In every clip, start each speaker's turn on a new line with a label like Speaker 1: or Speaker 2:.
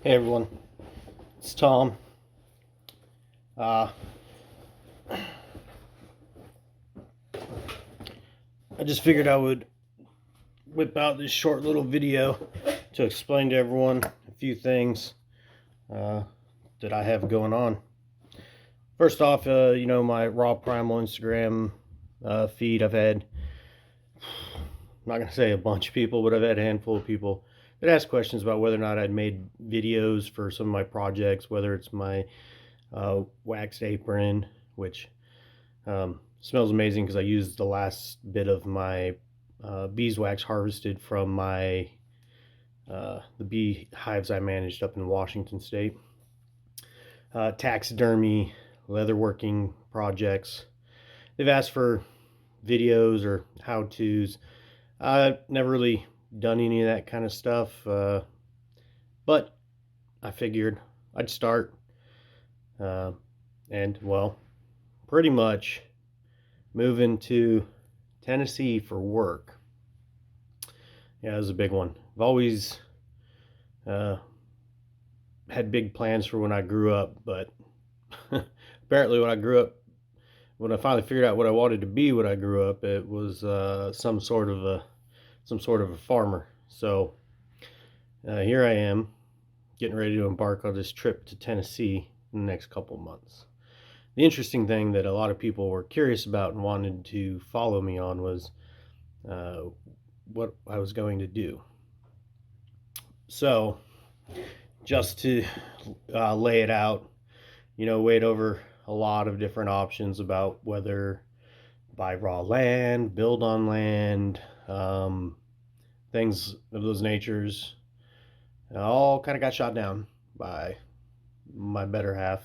Speaker 1: Hey everyone, it's Tom. Uh, I just figured I would whip out this short little video to explain to everyone a few things uh, that I have going on. First off, my RawPrimal Instagram feed, I've had, I'm not going to say a bunch of people, but I've had a handful of people that ask questions about whether or not I'd made videos for some of my projects, whether it's my waxed apron, which smells amazing because I used the last bit of my beeswax harvested from my the bee hives I managed up in Washington State. Taxidermy, leatherworking projects. They've asked for videos or how-tos. I've never really done any of that kind of stuff, but I figured I'd start. And well, pretty much moving to Tennessee for work. Yeah, it was a big one. I've always had big plans for when I grew up, but apparently when I finally figured out what I wanted to be when I grew up, it was some sort of a farmer. So here I am, getting ready to embark on this trip to Tennessee in the next couple months. The interesting thing that a lot of people were curious about and wanted to follow me on was what I was going to do. So, just to lay it out, weighed over a lot of different options about whether buy raw land, build on land, things of those natures. All kind of got shot down by my better half.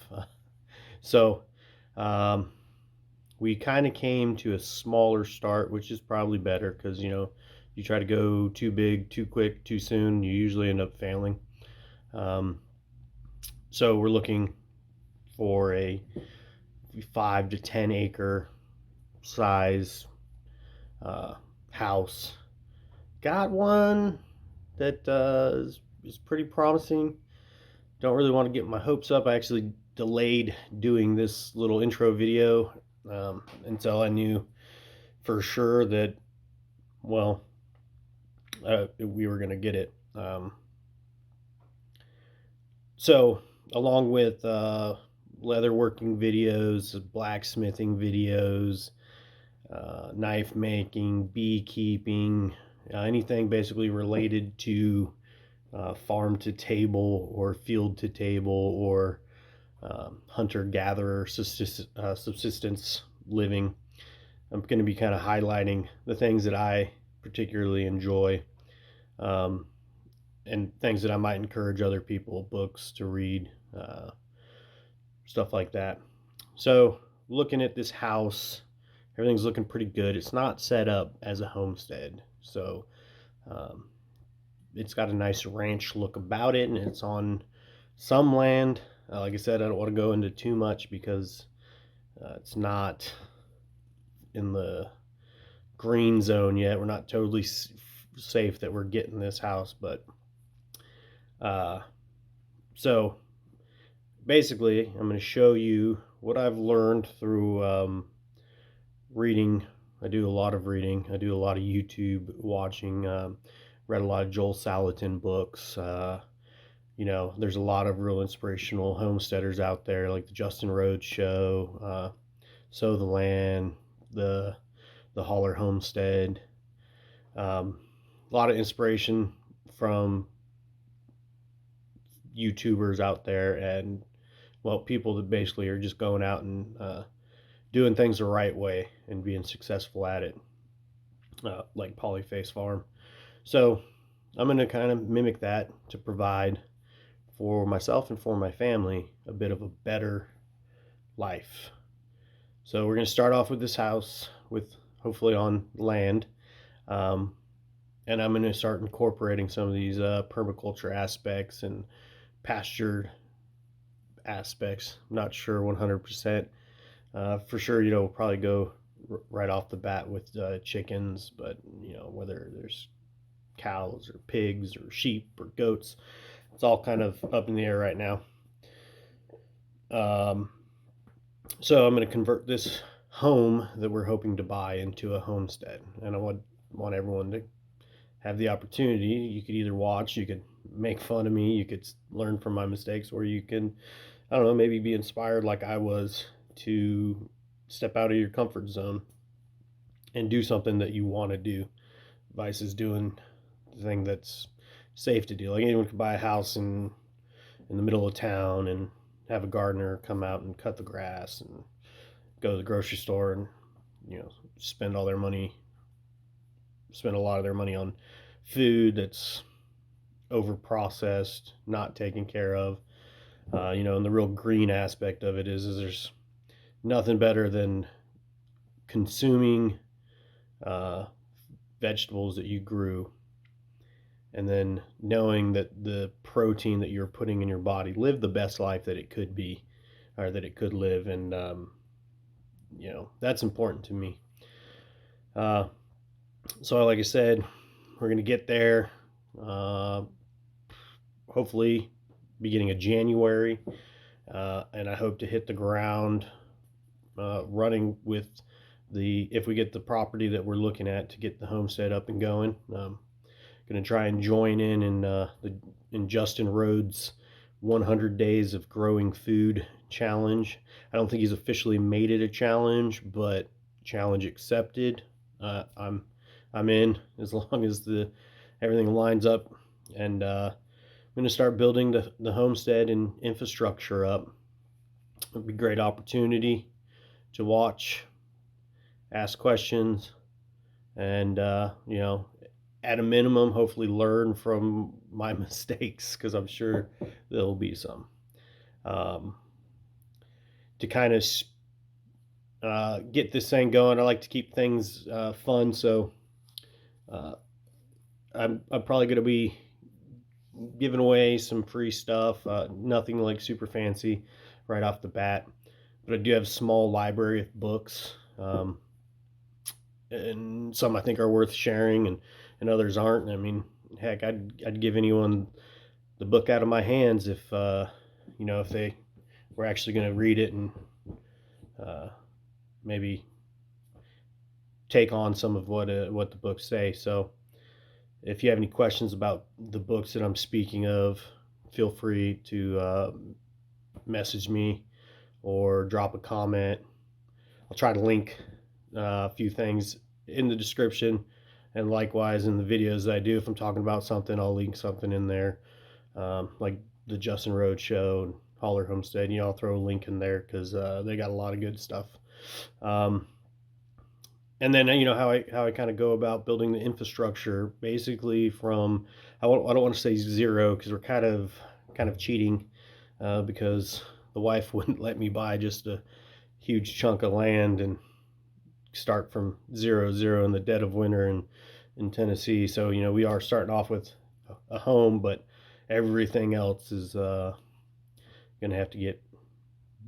Speaker 1: So, we kind of came to a smaller start, which is probably better because, you try to go too big, too quick, too soon, you usually end up failing. So we're looking for a 5 to 10 acre size house. Got one that is pretty promising. Don't really want to get my hopes up. I actually delayed doing this little intro video until I knew for sure that, well, we were going to get it. So, along with leatherworking videos, blacksmithing videos, knife making, beekeeping, anything basically related to farm to table or field to table or hunter-gatherer subsistence living. I'm going to be kind of highlighting the things that I particularly enjoy, and things that I might encourage other people, books to read, stuff like that. So, looking at this house, everything's looking pretty good. It's not set up as a homestead, so it's got a nice ranch look about it, and it's on some land. Like I said, I don't want to go into too much because it's not in the green zone yet. We're not totally safe that we're getting this house, but so basically I'm going to show you what I've learned through reading. I do a lot of reading. I do a lot of YouTube watching. Read a lot of Joel Salatin books. There's a lot of real inspirational homesteaders out there, like the Justin Rhodes Show, Sow the Land, the Holler Homestead. A lot of inspiration from YouTubers out there, and well, people that basically are just going out and doing things the right way and being successful at it, like Polyface Farm. So I'm going to kind of mimic that to provide for myself and for my family a bit of a better life. So we're going to start off with this house with hopefully on land, and I'm going to start incorporating some of these permaculture aspects and pastured aspects. I'm not sure 100%. For sure, we'll probably go right off the bat with chickens, but whether there's cows or pigs or sheep or goats, it's all kind of up in the air right now. Um, so I'm going to convert this home that we're hoping to buy into a homestead, and I want everyone to have the opportunity. You could either watch, you could make fun of me, you could learn from my mistakes, or you can, I don't know, maybe be inspired like I was to step out of your comfort zone and do something that you want to do versus doing the thing that's safe to do. Like anyone could buy a house in the middle of town and have a gardener come out and cut the grass and go to the grocery store and spend all their money, spend a lot of their money on food that's over processed, not taken care of. And the real green aspect of it is there's nothing better than consuming uh, vegetables that you grew, and then knowing that the protein that you're putting in your body lived the best life that it could be, or that it could live. And that's important to me. uh, so like I said, we're going to get there, uh, hopefully beginning of January, and I hope to hit the ground running with if we get the property that we're looking at to get the homestead up and going. Going to try and join in Justin Rhodes' 100 Days of Growing Food challenge. I don't think he's officially made it a challenge, but challenge accepted. I'm in as long as everything lines up, and I'm going to start building the homestead and infrastructure up. It'll be a great opportunity to watch, ask questions, and at a minimum, hopefully learn from my mistakes, because I'm sure there'll be some. To kind of get this thing going, I like to keep things fun, so uh, I'm probably going to be giving away some free stuff. Nothing like super fancy right off the bat, but I do have a small library of books, and some I think are worth sharing, and others aren't. I mean, heck, I'd give anyone the book out of my hands if if they were actually going to read it and maybe take on some of what the books say. So if you have any questions about the books that I'm speaking of, feel free to message me or drop a comment. I'll try to link a few things in the description, and likewise in the videos that I do. If I'm talking about something, I'll link something in there, like the Justin Rhodes show and Holler Homestead. I'll throw a link in there because they got a lot of good stuff. And then how I kind of go about building the infrastructure, basically from I don't want to say zero, because we're kind of cheating, because the wife wouldn't let me buy just a huge chunk of land and start from zero in the dead of winter in Tennessee. So we are starting off with a home, but everything else is going to have to get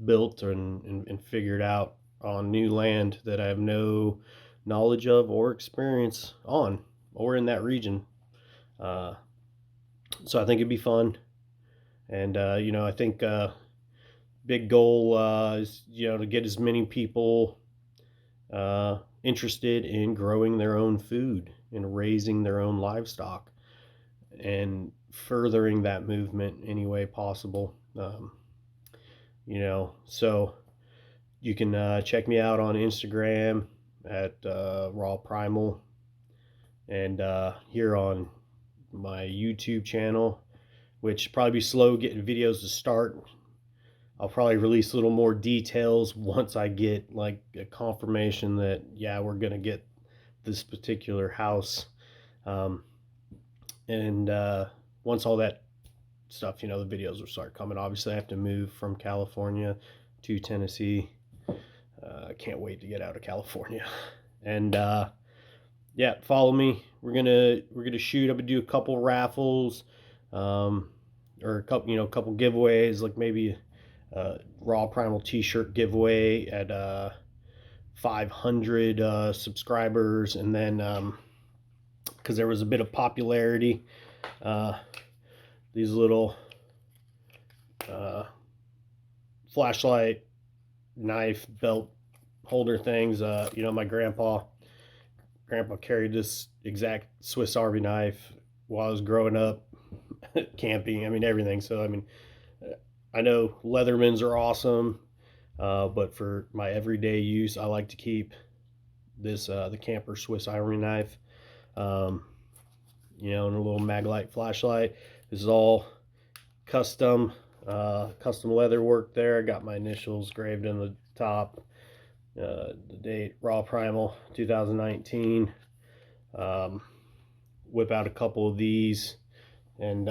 Speaker 1: built and figured out on new land that I have no knowledge of or experience on, or in that region. So I think it'd be fun, and I think big goal is to get as many people interested in growing their own food and raising their own livestock, and furthering that movement any way possible. So you can check me out on Instagram at RawPrimal, and here on my YouTube channel, which probably be slow getting videos to start. I'll probably release a little more details once I get like a confirmation that we're gonna get this particular house, and once all that stuff, the videos will start coming. Obviously I have to move from California to Tennessee. I can't wait to get out of California. And follow me. We're gonna shoot. I'm gonna do a couple raffles, or a couple giveaways, like maybe RawPrimal t-shirt giveaway at 500 subscribers, and then because there was a bit of popularity, these little flashlight, knife, belt holder things. You know, my grandpa carried this exact Swiss Army knife while I was growing up, camping. I mean, everything. So I mean, I know Leathermans are awesome, but for my everyday use, I like to keep this the camper Swiss Army knife. Um, you know, and a little Maglite flashlight. This is all custom custom leather work there. I got my initials engraved in the top. The date RawPrimal 2019. Whip out a couple of these and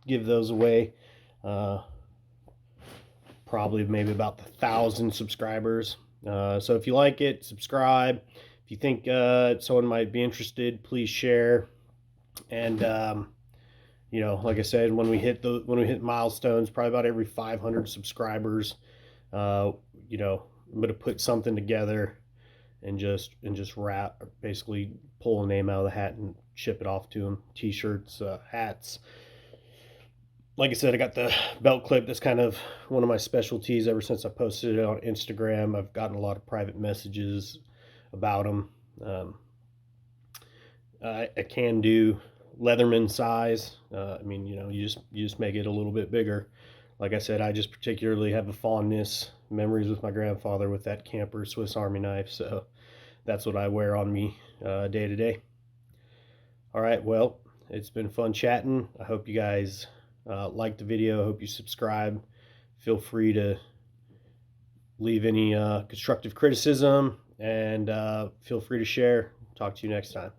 Speaker 1: give those away. Probably maybe about 1,000 subscribers. So if you like it, subscribe. If you think someone might be interested, please share. And you know, like I said, when we hit milestones, probably about every 500 subscribers, you know, I'm gonna put something together and just wrap, basically pull a name out of the hat and ship it off to them. T-shirts, hats. Like I said, I got the belt clip. That's kind of one of my specialties. Ever since I posted it on Instagram, I've gotten a lot of private messages about them. I can do Leatherman size. I mean, you know, you just make it a little bit bigger. Like I said, I just particularly have a fondness, memories with my grandfather with that camper Swiss Army knife. So that's what I wear on me day to day. All right, well, it's been fun chatting. I hope you guys like the video. I hope you subscribe. Feel free to leave any constructive criticism, and feel free to share. Talk to you next time.